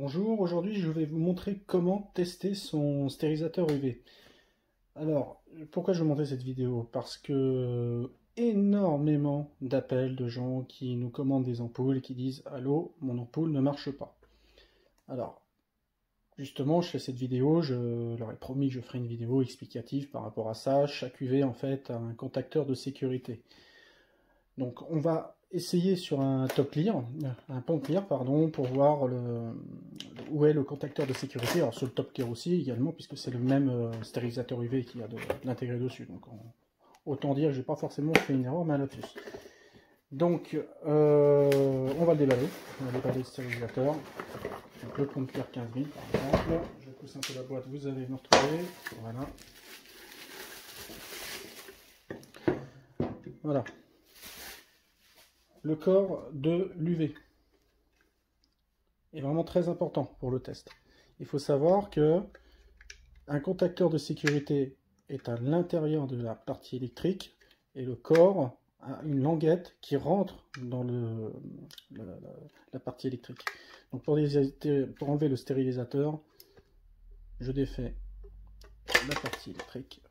Bonjour, aujourd'hui je vais vous montrer comment tester son stérilisateur UV. Alors, pourquoi je vais montrer cette vidéo? Parce que énormément d'appels de gens qui nous commandent des ampoules et qui disent « Allô, mon ampoule ne marche pas ». Alors, justement, je fais cette vidéo, je leur ai promis que je ferai une vidéo explicative par rapport à ça. Chaque UV, en fait, a un contacteur de sécurité. Donc, on va essayer sur un pont clear, pardon, pour voir où est le contacteur de sécurité. Alors sur le top clear aussi également, puisque c'est le même stérilisateur UV qui a de l'intégrer dessus. Donc autant dire que j'ai pas forcément fait une erreur, mais un lapsus. Donc on va le déballer. On va déballer le stérilisateur. Donc le pont clear 15 000 par exemple. Je pousse un peu la boîte, vous allez me retrouver. Voilà. Voilà. Le corps de l'UV est vraiment très important pour le test. Il faut savoir que un contacteur de sécurité est à l'intérieur de la partie électrique et le corps a une languette qui rentre dans la partie électrique. Donc pour enlever le stérilisateur, je défais la partie électrique.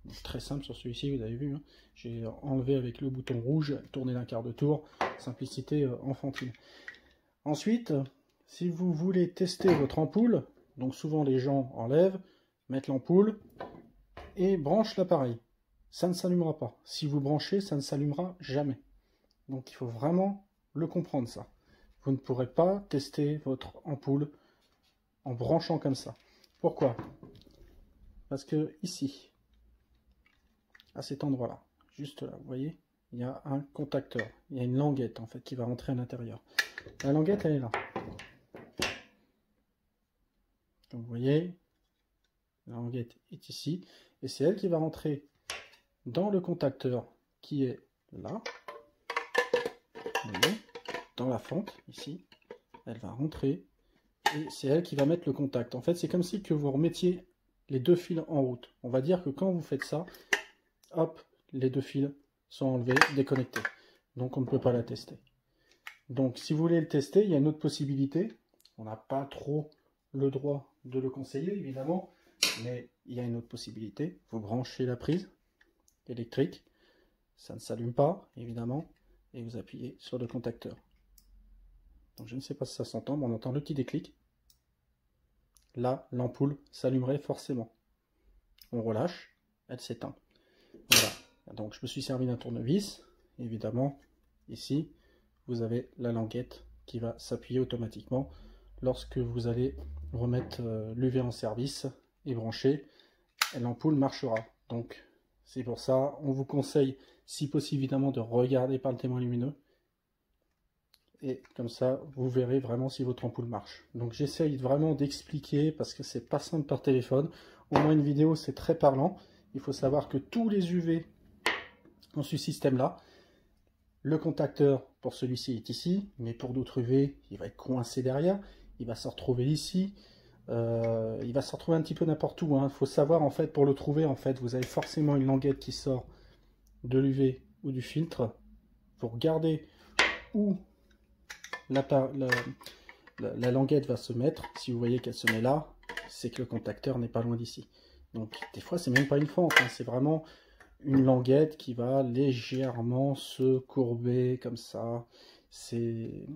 Donc très simple sur celui-ci, vous avez vu, hein. J'ai enlevé avec le bouton rouge, tourné d'un quart de tour, simplicité enfantine. Ensuite, si vous voulez tester votre ampoule, donc souvent les gens enlèvent, mettent l'ampoule et branchent l'appareil. Ça ne s'allumera pas. Si vous branchez, ça ne s'allumera jamais. Donc il faut vraiment le comprendre ça. Vous ne pourrez pas tester votre ampoule en branchant comme ça. Pourquoi? Parce que ici, à cet endroit-là, juste là, vous voyez, il y a un contacteur, il y a une languette en fait qui va rentrer à l'intérieur. La languette, elle est là. Donc vous voyez, la languette est ici, et c'est elle qui va rentrer dans le contacteur qui est là. Vous voyez, dans la fente, ici, elle va rentrer, et c'est elle qui va mettre le contact. En fait, c'est comme si que vous remettiez les deux fils en route. On va dire que quand vous faites ça, hop, les deux fils sont enlevés, déconnectés. Donc on ne peut pas la tester. Donc si vous voulez le tester, il y a une autre possibilité. On n'a pas trop le droit de le conseiller, évidemment, mais il y a une autre possibilité. Vous branchez la prise électrique, ça ne s'allume pas, évidemment, et vous appuyez sur le contacteur. Donc je ne sais pas si ça s'entend, mais on entend le petit déclic. Là, l'ampoule s'allumerait forcément. On relâche, elle s'éteint. Voilà, donc je me suis servi d'un tournevis, évidemment, ici, vous avez la languette qui va s'appuyer automatiquement lorsque vous allez remettre l'UV en service et brancher, l'ampoule marchera. Donc c'est pour ça, on vous conseille, si possible évidemment, de regarder par le témoin lumineux, et comme ça, vous verrez vraiment si votre ampoule marche. Donc j'essaye vraiment d'expliquer, parce que c'est pas simple par téléphone, au moins une vidéo c'est très parlant. Il faut savoir que tous les UV ont ce système-là. Le contacteur pour celui-ci est ici, mais pour d'autres UV, il va être coincé derrière. Il va se retrouver ici. Il va se retrouver un petit peu n'importe où. Il faut savoir, en fait, pour le trouver, en fait, vous avez forcément une languette qui sort de l'UV ou du filtre. Vous regardez où la languette va se mettre. Si vous voyez qu'elle se met là, c'est que le contacteur n'est pas loin d'ici. Donc des fois c'est même pas une fente, hein, c'est vraiment une languette qui va légèrement se courber comme ça. C'est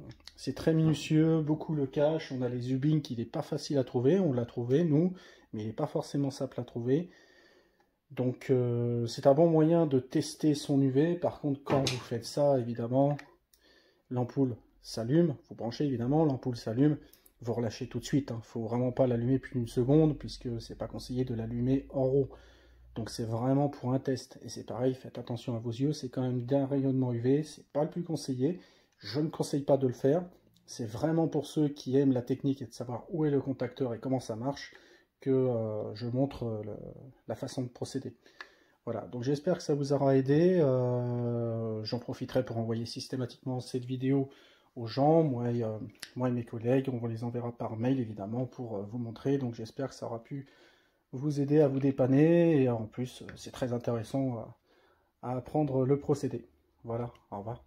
très minutieux, beaucoup le cachent. On a les U-Bing qui n'est pas facile à trouver, on l'a trouvé nous, mais il n'est pas forcément simple à trouver. Donc c'est un bon moyen de tester son UV. Par contre quand vous faites ça, évidemment, l'ampoule s'allume, vous branchez évidemment, l'ampoule s'allume. Vous relâchez tout de suite, il ne faut vraiment pas l'allumer plus d'une seconde, puisque c'est pas conseillé de l'allumer en RAW. Donc c'est vraiment pour un test, et c'est pareil, faites attention à vos yeux, c'est quand même d'un rayonnement UV, c'est pas le plus conseillé, je ne conseille pas de le faire, c'est vraiment pour ceux qui aiment la technique et de savoir où est le contacteur et comment ça marche, que je montre la façon de procéder. Voilà, donc j'espère que ça vous aura aidé, j'en profiterai pour envoyer systématiquement cette vidéo aux gens, moi et mes collègues, on les enverra par mail évidemment pour vous montrer, donc j'espère que ça aura pu vous aider à vous dépanner, et en plus c'est très intéressant à apprendre le procédé. Voilà, au revoir.